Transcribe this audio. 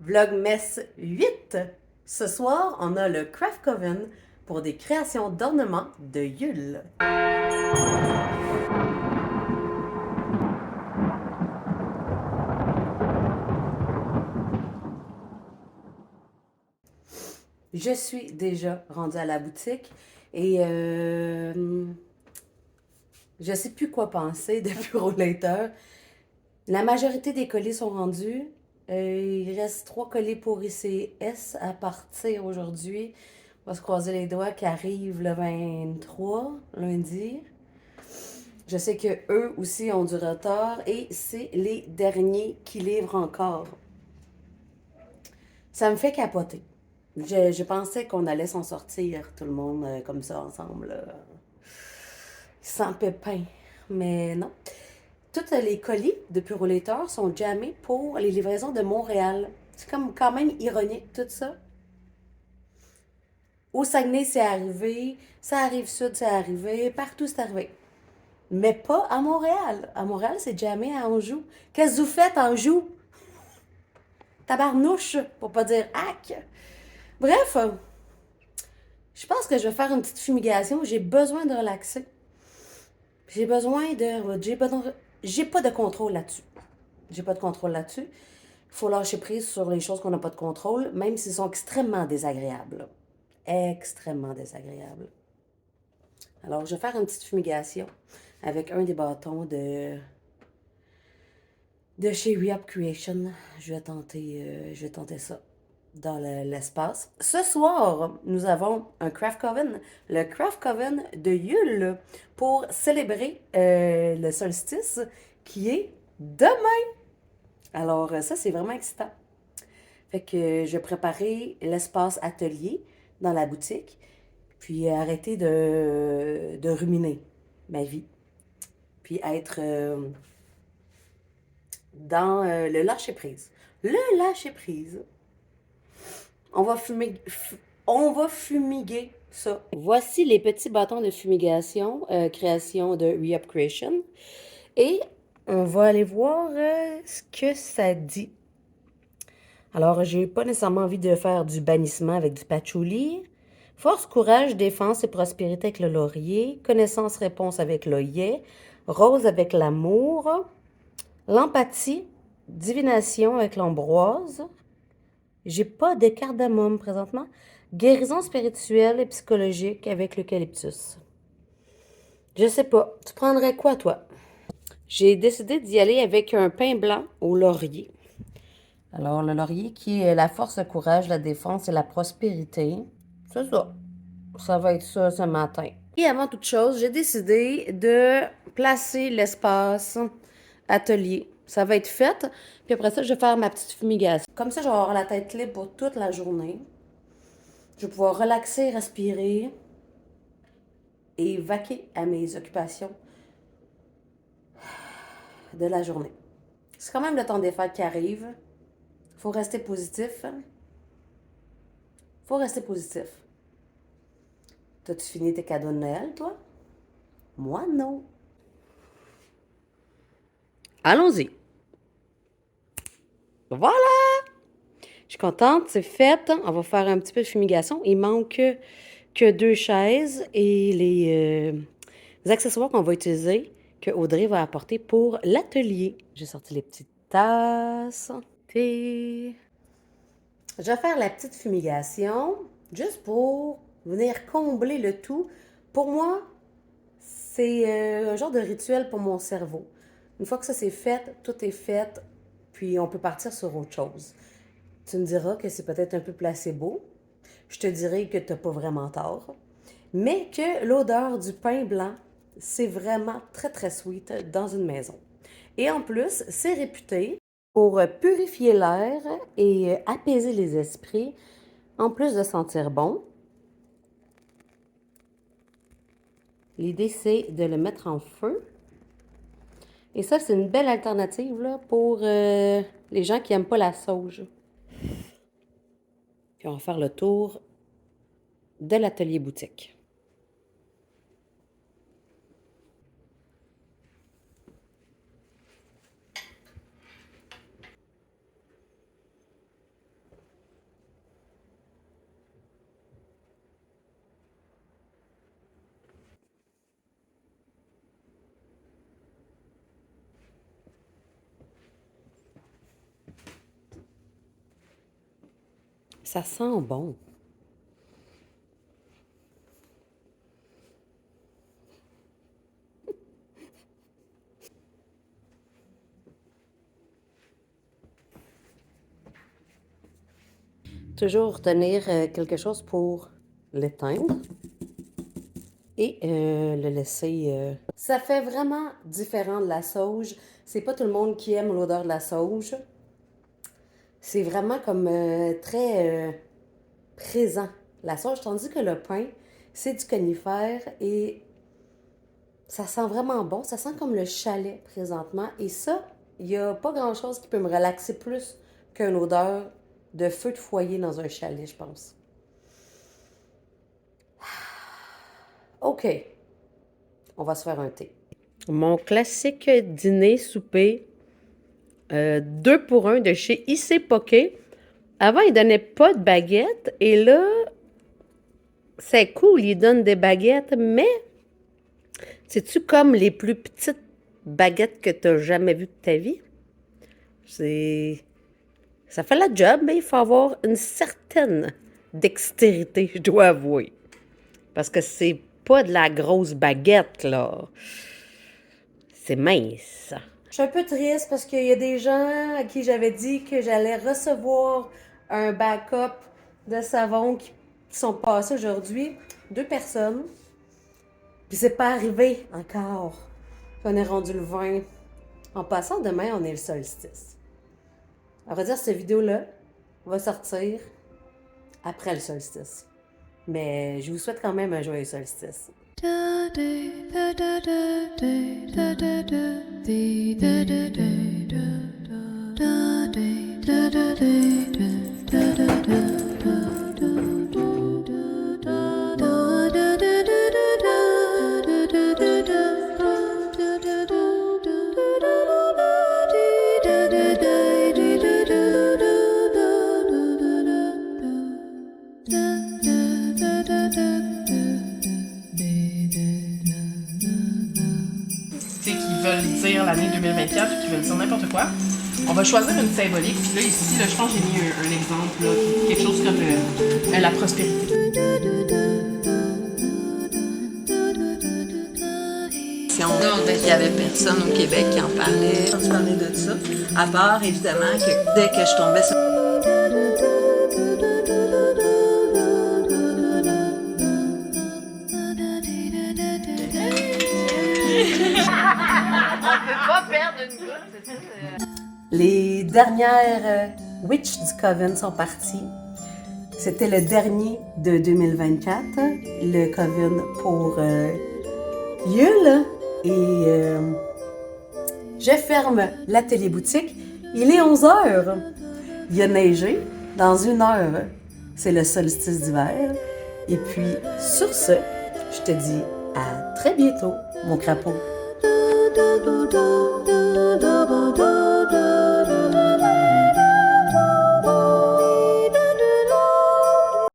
Vlogmas 8. Ce soir, on a le Craft Coven pour des créations d'ornements de Yule. Je suis déjà rendue à la boutique et je sais plus quoi penser depuis Rollator. La majorité des colis sont rendus. Il reste 3 colis pour ICS à partir aujourd'hui. On va se croiser les doigts qui arrivent le 23, lundi. Je sais que eux aussi ont du retard et c'est les derniers qui livrent encore. Ça me fait capoter. Je pensais qu'on allait s'en sortir, tout le monde, comme ça, ensemble, sans pépin. Mais non. Tous les colis de Purolator sont jammés pour les livraisons de Montréal. C'est comme quand même ironique, tout ça. Au Saguenay, c'est arrivé. Ça arrive sud, c'est arrivé. Partout, c'est arrivé. Mais pas à Montréal. À Montréal, c'est jammé à Anjou. Qu'est-ce que vous faites, Anjou? Tabarnouche, pour pas dire hack. Bref, je pense que je vais faire une petite fumigation. J'ai besoin de relaxer. J'ai besoin de. J'ai pas de contrôle là-dessus. J'ai pas de contrôle là-dessus. Il faut lâcher prise sur les choses qu'on n'a pas de contrôle, même s'ils sont extrêmement désagréables. Extrêmement désagréables. Alors, je vais faire une petite fumigation avec un des bâtons de chez Re-Up Creation. Je vais tenter ça dans l'espace. Ce soir, nous avons un Craft Coven, le Craft Coven de Yule, pour célébrer le solstice qui est demain. Alors, ça, c'est vraiment excitant. Fait que je vais préparer l'espace atelier dans la boutique, puis arrêter de ruminer ma vie, puis être dans le lâcher-prise. Le lâcher-prise. On va fumer, on va fumiguer ça. Voici les petits bâtons de fumigation, création de Re-Up Creation. Et on va aller voir ce que ça dit. Alors, j'ai pas nécessairement envie de faire du bannissement avec du patchouli. Force, courage, défense et prospérité avec le laurier. Connaissance, réponse avec l'œillet. Rose avec l'amour. L'empathie. Divination avec l'ambroise. J'ai pas de cardamome présentement. Guérison spirituelle et psychologique avec l'eucalyptus. Je sais pas. Tu prendrais quoi, toi? J'ai décidé d'y aller avec un pain blanc au laurier. Alors, le laurier qui est la force, le courage, la défense et la prospérité. C'est ça. Ça va être ça ce matin. Et avant toute chose, j'ai décidé de placer l'espace atelier. Ça va être fait. Puis après ça, je vais faire ma petite fumigation. Comme ça, je vais avoir la tête libre pour toute la journée. Je vais pouvoir relaxer, respirer et vaquer à mes occupations de la journée. C'est quand même le temps des fêtes qui arrive. Faut rester positif. Faut rester positif. T'as-tu fini tes cadeaux de Noël, toi? Moi, non. Allons-y. Voilà! Je suis contente, c'est fait. On va faire un petit peu de fumigation. Il manque que 2 chaises et les accessoires qu'on va utiliser, que Audrey va apporter pour l'atelier. J'ai sorti les petites tasses, thé. Je vais faire la petite fumigation juste pour venir combler le tout. Pour moi, c'est un genre de rituel pour mon cerveau. Une fois que ça c'est fait, tout est fait, puis on peut partir sur autre chose. Tu me diras que c'est peut-être un peu placebo. Je te dirai que tu n'as pas vraiment tort. Mais que l'odeur du pain blanc, c'est vraiment très, très sweet dans une maison. Et en plus, c'est réputé pour purifier l'air et apaiser les esprits, en plus de sentir bon. L'idée, c'est de le mettre en feu. Et ça, c'est une belle alternative là, pour les gens qui n'aiment pas la sauge. Puis on va faire le tour de l'atelier boutique. Ça sent bon. Toujours retenir quelque chose pour l'éteindre et le laisser. Ça fait vraiment différent de la sauge. C'est pas tout le monde qui aime l'odeur de la sauge. C'est vraiment comme très présent, la sauge, tandis que le pin, c'est du conifère et ça sent vraiment bon. Ça sent comme le chalet présentement. Et ça, il n'y a pas grand-chose qui peut me relaxer plus qu'une odeur de feu de foyer dans un chalet, je pense. OK, on va se faire un thé. Mon classique dîner-souper, 2 pour 1 de chez IC Poké. Avant, ils ne donnaient pas de baguettes et là, c'est cool, ils donnent des baguettes, mais c'est-tu comme les plus petites baguettes que tu n'as jamais vues de ta vie? Ça fait la job, mais il faut avoir une certaine dextérité, je dois avouer. Parce que c'est pas de la grosse baguette, là. C'est mince. Je suis un peu triste parce qu'il y a des gens à qui j'avais dit que j'allais recevoir un backup de savon qui sont passés aujourd'hui. 2 personnes. Puis c'est pas arrivé encore. Puis on est rendu le 20. En passant, demain, on est le solstice. À vrai dire, cette vidéo-là va sortir après le solstice. Mais je vous souhaite quand même un joyeux solstice. Dire l'année 2024 ou qui veulent dire n'importe quoi. On va choisir une symbolique. Puis là, ici, là, je pense que j'ai mis un exemple, là, quelque chose comme la prospérité. Il n'y avait personne au Québec qui en parlait. J'ai entendu parler de ça. À part, évidemment, que dès que je tombais sur... On peut pas perdre une goutte, c'est ça? Les dernières Witch du Coven sont parties. C'était le dernier de 2024, le Coven pour Yule. Et je ferme la téléboutique. Il est 11h. Il a neigé. Dans 1 heure, c'est le solstice d'hiver. Et puis, sur ce, je te dis à très bientôt, mon crapaud.